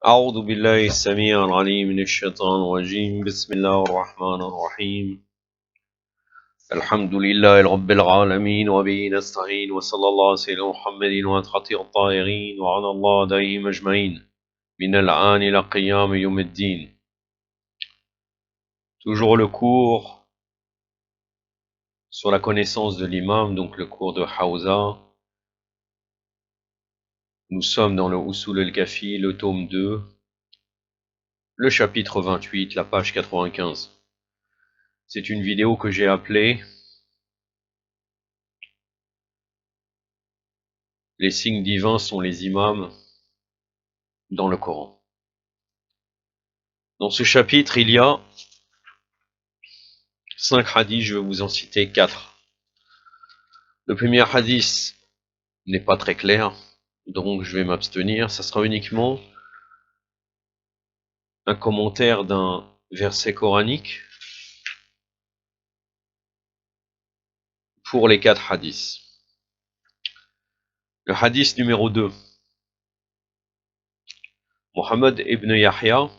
أعوذ بالله السميع العليم من الشيطان الرجيم بسم الله الرحمن الرحيم الحمد لله رب العالمين وبه نستعين وصلى الله على سيدنا محمد وخاتم الطاهرين وعلى الله دائم أجمعين من الآن إلى قيام يوم الدين. Toujours le cours sur la connaissance de l'imam, donc le cours de Hawza. Nous sommes dans le Usul al-Kafi, le tome 2, le chapitre 28, la page 95. C'est une vidéo que j'ai appelée Les signes divins sont les imams dans le Coran. Dans ce chapitre, il y a 5 hadiths, je vais vous en citer 4. Le premier hadith n'est pas très clair, donc je vais m'abstenir. Ça sera uniquement un commentaire d'un verset coranique pour les 4 hadiths. Le hadith numéro 2. Mohammed ibn Yahya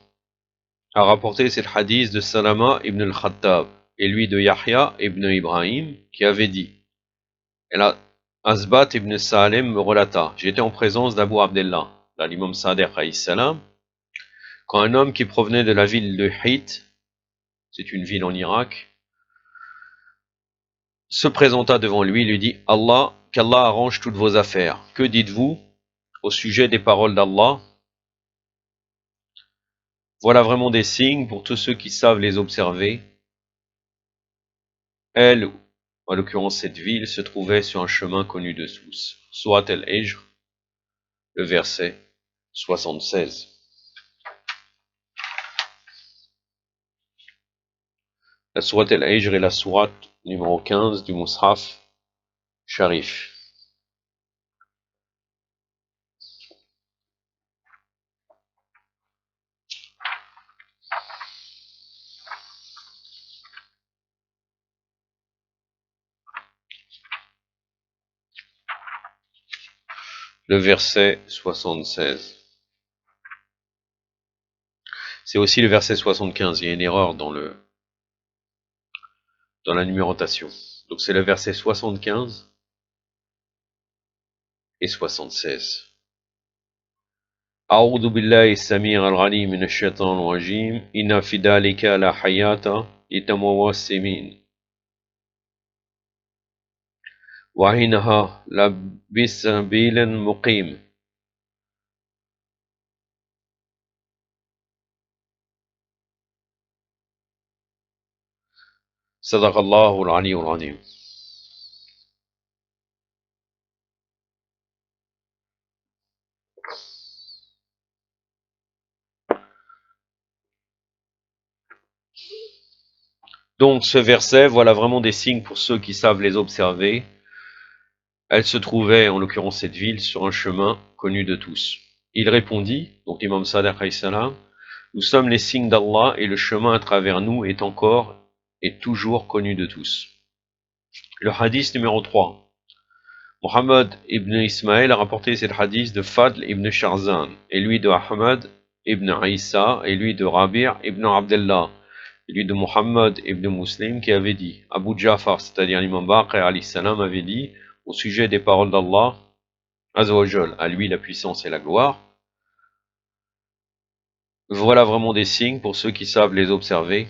a rapporté cet hadith de Salama ibn al-Khattab et lui de Yahya ibn Ibrahim qui avait dit: et là, Asbat ibn Salem me relata: j'étais en présence d'Abu Abdallah, l'imam Sadiq alayhi salam, quand un homme qui provenait de la ville de Hit, c'est une ville en Irak, se présenta devant lui, lui dit: qu'Allah arrange toutes vos affaires. Que dites-vous au sujet des paroles d'Allah? Voilà vraiment des signes pour tous ceux qui savent les observer. Elle, en l'occurrence cette ville, se trouvait sur un chemin connu de tous. Surat al-Hijr, le verset 76. La Surat al-Hijr est la Surat numéro 15 du Mus'haf Sharif. Le verset 76. C'est aussi le verset 75, il y a une erreur dans la numérotation. Donc c'est le verset 75 et 76. أعوذ بالله السميع العليم من الشيطان الرجيم إن في ذلك لحياة للمتوسمين وإنها لبسبيل مقيم. صدق الله العلي العظيم. Donc ce verset, voilà vraiment des signes pour ceux qui savent les observer. Elle se trouvait, en l'occurrence cette ville, sur un chemin connu de tous. Il répondit, donc l'imam Sadiq alayhi salam: nous sommes les signes d'Allah et le chemin à travers nous est encore et toujours connu de tous. Le hadith numéro 3. Mohammed ibn Ismaël a rapporté cet hadith de Fadl ibn Sharzan, et lui de Ahmad ibn Isa, et lui de Rabi' ibn Abdullah, et lui de Mohammed ibn Muslim, qui avait dit: Abu Ja'far, c'est-à-dire l'imam Baqir alayhi salam, avait dit au sujet des paroles d'Allah Azza wa Jal, à lui la puissance et la gloire: voilà vraiment des signes pour ceux qui savent les observer.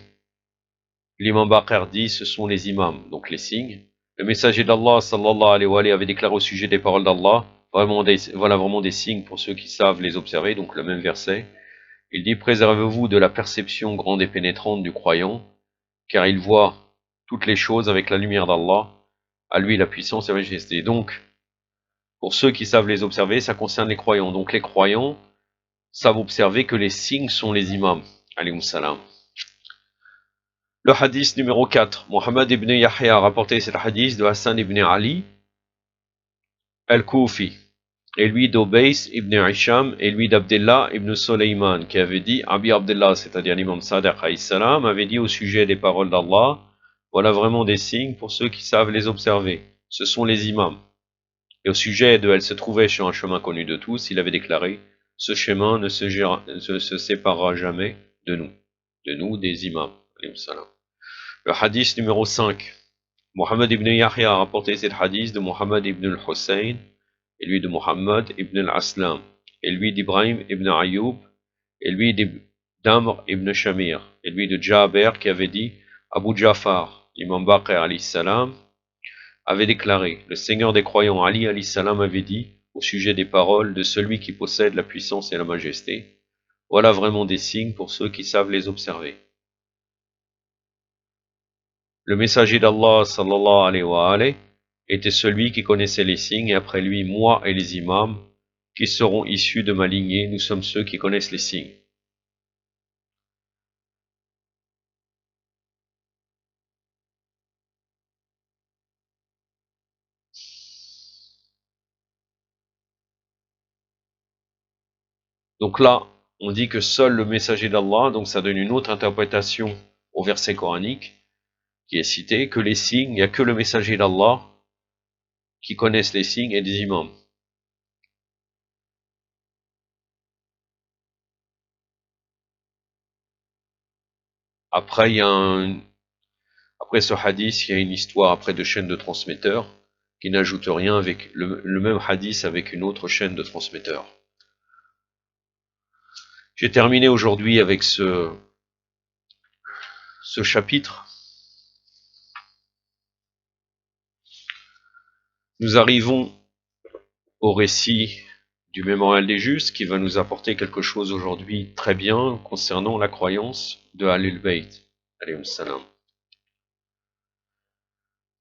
L'imam Baqir dit: ce sont les imams, donc les signes. Le messager d'Allah sallallahu alayhi wa avait déclaré au sujet des paroles d'Allah: voilà vraiment des signes pour ceux qui savent les observer, donc le même verset. Il dit: préservez-vous de la perception grande et pénétrante du croyant, car il voit toutes les choses avec la lumière d'Allah, à lui la puissance et la majesté. Donc, pour ceux qui savent les observer, ça concerne les croyants. Donc les croyants savent observer que les signes sont les imams. Alayhi salam. Le hadith numéro 4. Mohammed ibn Yahya a rapporté cet hadith de Hassan ibn Ali al-Koufi, et lui d'Obeis ibn Hisham, et lui d'Abdullah ibn Sulayman, qui avait dit: Abi Abdullah, c'est-à-dire l'imam Sadiq alayhi salam, avait dit au sujet des paroles d'Allah: voilà vraiment des signes pour ceux qui savent les observer. Ce sont les imams. Et au sujet de elle se trouvait sur un chemin connu de tous, il avait déclaré: ce chemin ne se séparera jamais de nous, des imams. Le hadith numéro 5. Mohammed ibn Yahya a rapporté cet hadith de Mohammed ibn al-Hussein, et lui de Mohammed ibn al-Aslam, et lui d'Ibrahim ibn Ayyub, et lui d'Amr ibn Shamir, et lui de Jabir qui avait dit Abu Jafar, l'imam Baqir alayhi salam, avait déclaré, le Seigneur des croyants Ali alayhi salam avait dit, au sujet des paroles de celui qui possède la puissance et la majesté, voilà vraiment des signes pour ceux qui savent les observer. Le messager d'Allah sallallahu alayhi wa alayhi était celui qui connaissait les signes, et après lui, moi et les imams, qui seront issus de ma lignée, nous sommes ceux qui connaissent les signes. Donc là, on dit que seul le messager d'Allah, donc ça donne une autre interprétation au verset coranique, qui est cité, que les signes, il n'y a que le messager d'Allah qui connaissent les signes et des imams. Après, après ce hadith, il y a une histoire après de chaîne de transmetteurs qui n'ajoute rien avec le même hadith avec une autre chaîne de transmetteurs. J'ai terminé aujourd'hui avec ce chapitre. Nous arrivons au récit du mémorial des justes qui va nous apporter quelque chose aujourd'hui très bien concernant la croyance de Ahlul Bayt. Alayhim salam.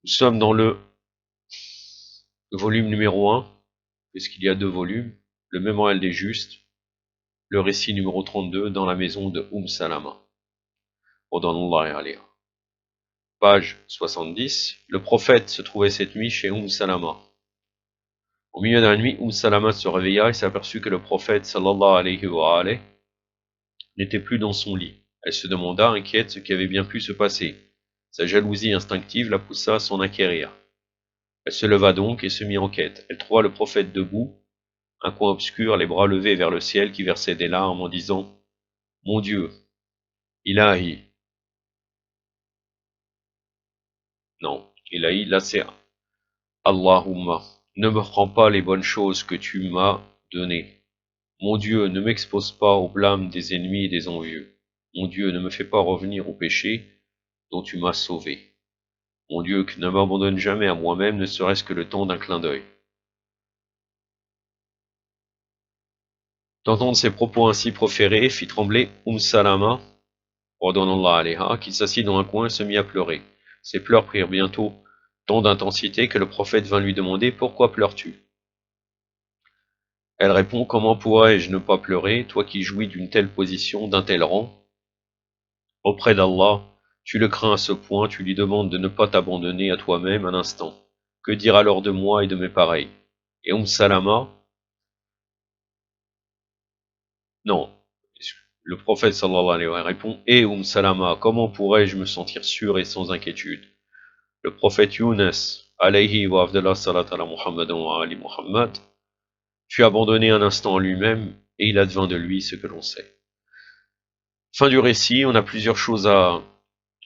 Nous sommes dans le volume numéro 1, puisqu'il y a 2 volumes, le mémorial des justes, le récit numéro 32 dans la maison de Salama. Page 70, le prophète se trouvait cette nuit chez Salama. Au milieu de la nuit, Salama se réveilla et s'aperçut que le prophète sallallahu alayhi wa alayhi n'était plus dans son lit. Elle se demanda, inquiète, ce qui avait bien pu se passer. Sa jalousie instinctive la poussa à s'en acquérir. Elle se leva donc et se mit en quête. Elle trouva le prophète debout, un coin obscur, les bras levés vers le ciel, qui versait des larmes en disant « Mon Dieu, Ilahi » Non, Ilahi, là c'est Allahumma. Ne me prends pas les bonnes choses que tu m'as données. Mon Dieu, ne m'expose pas au blâme des ennemis et des envieux. Mon Dieu, ne me fais pas revenir au péché dont tu m'as sauvé. Mon Dieu, que ne m'abandonne jamais à moi-même, ne serait-ce que le temps d'un clin d'œil. D'entendre ces propos ainsi proférés fit trembler Salama, ordonnant alayha, qui s'assit dans un coin et se mit à pleurer. Ses pleurs prirent bientôt tant d'intensité que le prophète vint lui demander « Pourquoi pleures-tu » Elle répond « Comment pourrais-je ne pas pleurer, toi qui jouis d'une telle position, d'un tel rang auprès d'Allah, tu le crains à ce point, tu lui demandes de ne pas t'abandonner à toi-même un instant. Que dire alors de moi et de mes pareils » Et Salama, non, le prophète sallallahu alayhi wa sallam répond « Et Salama, comment pourrais-je me sentir sûr et sans inquiétude » Le prophète Younes, alayhi wa afdallah salat ala Muhammadan wa ali Muhammad, fut abandonné un instant en lui-même, et il advint de lui ce que l'on sait. Fin du récit, on a plusieurs choses à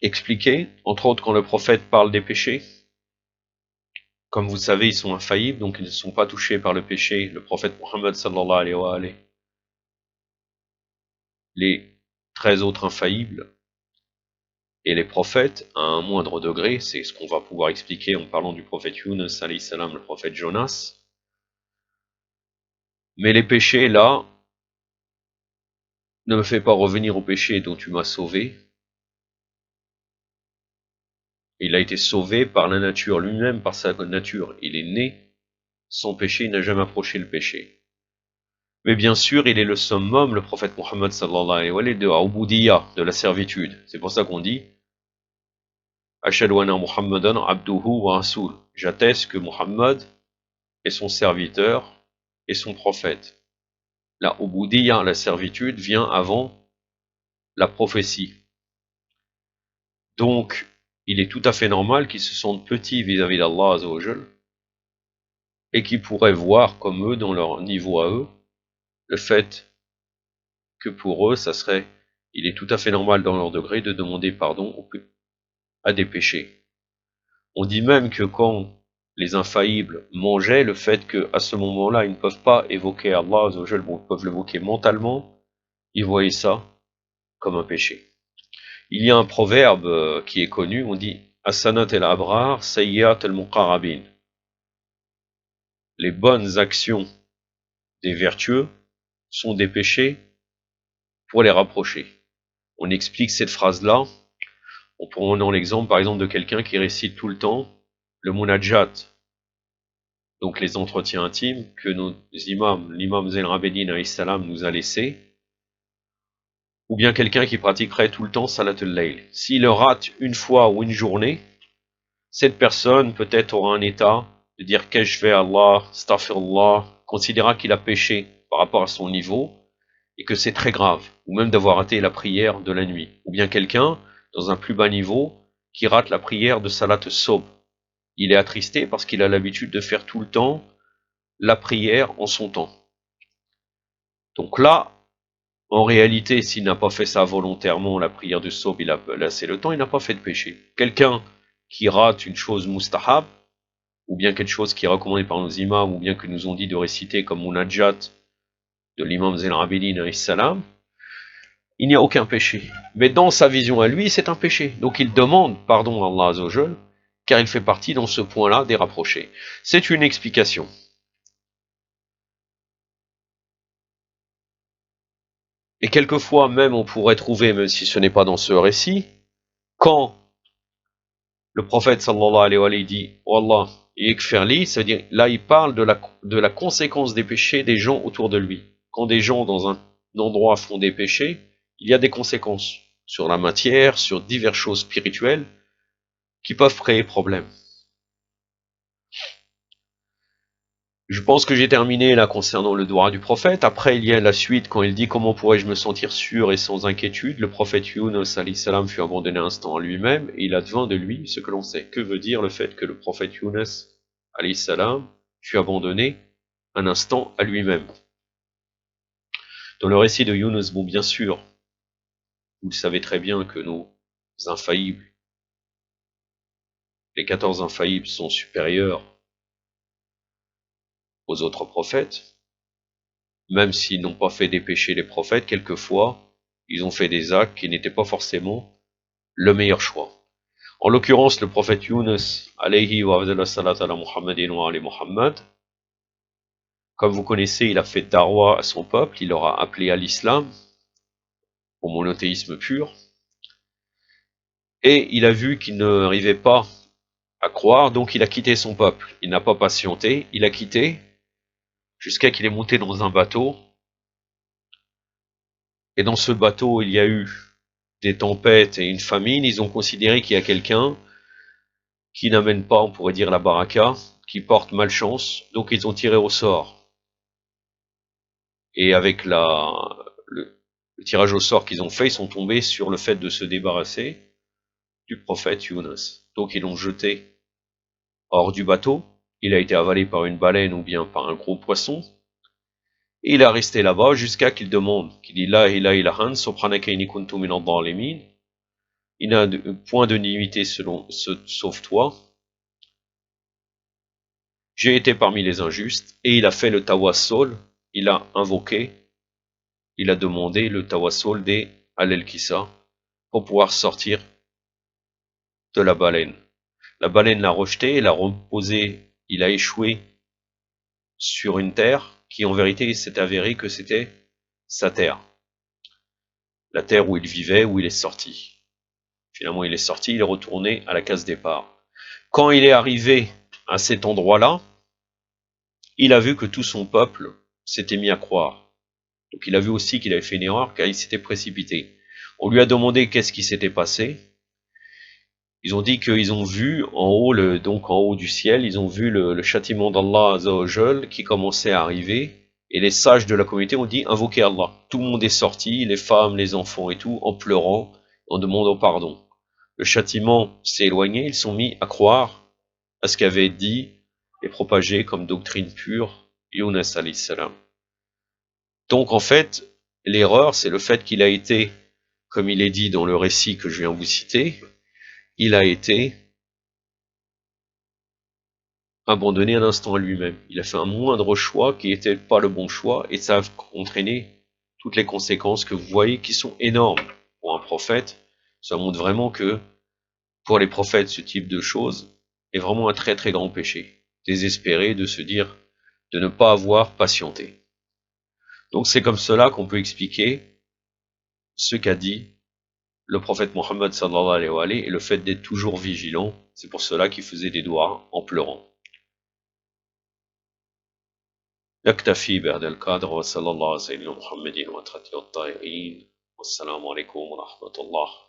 expliquer, entre autres quand le prophète parle des péchés. Comme vous savez, ils sont infaillibles, donc ils ne sont pas touchés par le péché. Le prophète Muhammad sallallahu alayhi wa alayhi. Les 13 autres infaillibles, et les prophètes, à un moindre degré, c'est ce qu'on va pouvoir expliquer en parlant du prophète Younes alayhi salam, le prophète Jonas. Mais les péchés, là, ne me fais pas revenir au péché dont tu m'as sauvé. Il a été sauvé par la nature lui-même, par sa nature. Il est né sans péché, il n'a jamais approché le péché. Mais bien sûr, il est le summum, le prophète Muhammad sallallahu alayhi wa sallam, de Ubudiyya, de la servitude. C'est pour ça qu'on dit Ashhadu anna Muhammadan abduhu wa rasul. J'atteste que Muhammad est son serviteur et son prophète. La Ubudiyya, la servitude, vient avant la prophétie. Donc, il est tout à fait normal qu'ils se sentent petits vis-à-vis d'Allah Azzawajal et qu'ils pourraient voir comme eux, dans leur niveau à eux, le fait que pour eux, il est tout à fait normal dans leur degré de demander pardon à des péchés. On dit même que quand les infaillibles mangeaient, le fait qu'à ce moment-là, ils ne peuvent pas évoquer Allah, bon, ils peuvent l'évoquer mentalement, ils voyaient ça comme un péché. Il y a un proverbe qui est connu, on dit Hasanat el Abrar, Sayyat el Muqarrabin. Les bonnes actions des vertueux sont des péchés pour les rapprocher. On explique cette phrase-là en prenant l'exemple par exemple de quelqu'un qui récite tout le temps le munajat, donc les entretiens intimes que nos imams, l'imam Zain al-Abidin alayhi salam nous a laissés, ou bien quelqu'un qui pratiquerait tout le temps salat al-layl. S'il le rate une fois ou une journée, cette personne peut-être aura un état de dire qu'est-ce que je fais Allah, astaghfirullah, considérera qu'il a péché par rapport à son niveau et que c'est très grave, ou même d'avoir raté la prière de la nuit. Ou bien quelqu'un, dans un plus bas niveau, qui rate la prière de salat sob. Il est attristé parce qu'il a l'habitude de faire tout le temps la prière en son temps. Donc là, en réalité, s'il n'a pas fait ça volontairement, la prière de sob, il a laissé le temps, il n'a pas fait de péché. Quelqu'un qui rate une chose mustahab, ou bien quelque chose qui est recommandé par nos imams, ou bien que nous ont dit de réciter comme Munajat de l'imam Zain al-Abidin alayhi salam, il n'y a aucun péché. Mais dans sa vision à lui, c'est un péché. Donc il demande pardon à Allah Azzawajal, car il fait partie dans ce point-là des rapprochés. C'est une explication. Et quelquefois même on pourrait trouver, même si ce n'est pas dans ce récit, quand le prophète sallallahu alayhi wa sallam dit « Oh Allah, yakfirli », c'est-à-dire là il parle de la conséquence des péchés des gens autour de lui. Quand des gens dans un endroit font des péchés, il y a des conséquences sur la matière, sur diverses choses spirituelles qui peuvent créer problème. Je pense que j'ai terminé là concernant le doigt du prophète. Après, il y a la suite quand il dit comment pourrais-je me sentir sûr et sans inquiétude. Le prophète Yunus alayhi salam fut abandonné un instant à lui-même et il advint de lui ce que l'on sait. Que veut dire le fait que le prophète Yunus alayhi salam fut abandonné un instant à lui-même? Dans le récit de Yunus, bon bien sûr, vous le savez très bien que nos infaillibles, les 14 infaillibles sont supérieurs aux autres prophètes, même s'ils n'ont pas fait des péchés les prophètes, quelquefois, ils ont fait des actes qui n'étaient pas forcément le meilleur choix. En l'occurrence, le prophète Yunus, alayhi wa salat ala Muhammadin wa ali Muhammad, comme vous connaissez, il a fait darwa à son peuple, il leur a appelé à l'islam, au monothéisme pur, et il a vu qu'il n'arrivait pas à croire, donc il a quitté son peuple. Il n'a pas patienté, il a quitté, jusqu'à qu'il est monté dans un bateau, et dans ce bateau, il y a eu des tempêtes et une famine. Ils ont considéré qu'il y a quelqu'un qui n'amène pas, on pourrait dire, la baraka, qui porte malchance, donc ils ont tiré au sort. Et avec le tirage au sort qu'ils ont fait, ils sont tombés sur le fait de se débarrasser du prophète Yunus. Donc ils l'ont jeté hors du bateau, il a été avalé par une baleine ou bien par un gros poisson, et il est resté là-bas jusqu'à qu'il demande, qu'il dit La ilaha ilahan, subhanaka inni kuntu minadh dhalimin. Il n'a point de divinité sauf toi. J'ai été parmi les injustes, et il a fait le tawassul, il a invoqué, il a demandé le tawassul des Al-Kissa pour pouvoir sortir de la baleine. La baleine l'a rejeté, il a reposé, il a échoué sur une terre qui en vérité s'est avéré que c'était sa terre. La terre où il vivait, où il est sorti. Finalement il est sorti, il est retourné à la case départ. Quand il est arrivé à cet endroit-là, il a vu que tout son peuple s'était mis à croire. Donc il a vu aussi qu'il avait fait une erreur car il s'était précipité. On lui a demandé qu'est-ce qui s'était passé. Ils ont dit qu'ils ont vu en haut, donc en haut du ciel, ils ont vu le châtiment d'Allah Azzawajal qui commençait à arriver. Et les sages de la communauté ont dit invoquez Allah. Tout le monde est sorti, les femmes, les enfants et tout, en pleurant, en demandant pardon. Le châtiment s'est éloigné, ils sont mis à croire à ce qu'avait dit et propagé comme doctrine pure Yunus alayhi salam. Donc en fait, l'erreur, c'est le fait qu'il a été, comme il est dit dans le récit que je viens de vous citer, il a été abandonné un instant à lui-même. Il a fait un moindre choix qui n'était pas le bon choix et ça a entraîné toutes les conséquences que vous voyez qui sont énormes pour un prophète. Ça montre vraiment que pour les prophètes, ce type de choses est vraiment un très très grand péché. Désespéré de se dire de ne pas avoir patienté. Donc c'est comme cela qu'on peut expliquer ce qu'a dit le prophète Mohammed sallallahu alayhi wa sallam et le fait d'être toujours vigilant. C'est pour cela qu'il faisait des doigts en pleurant. نكتفي بهذا القدر وصلى الله على سيدنا محمد وعلى آله الطاهرين والسلام عليكم ورحمة الله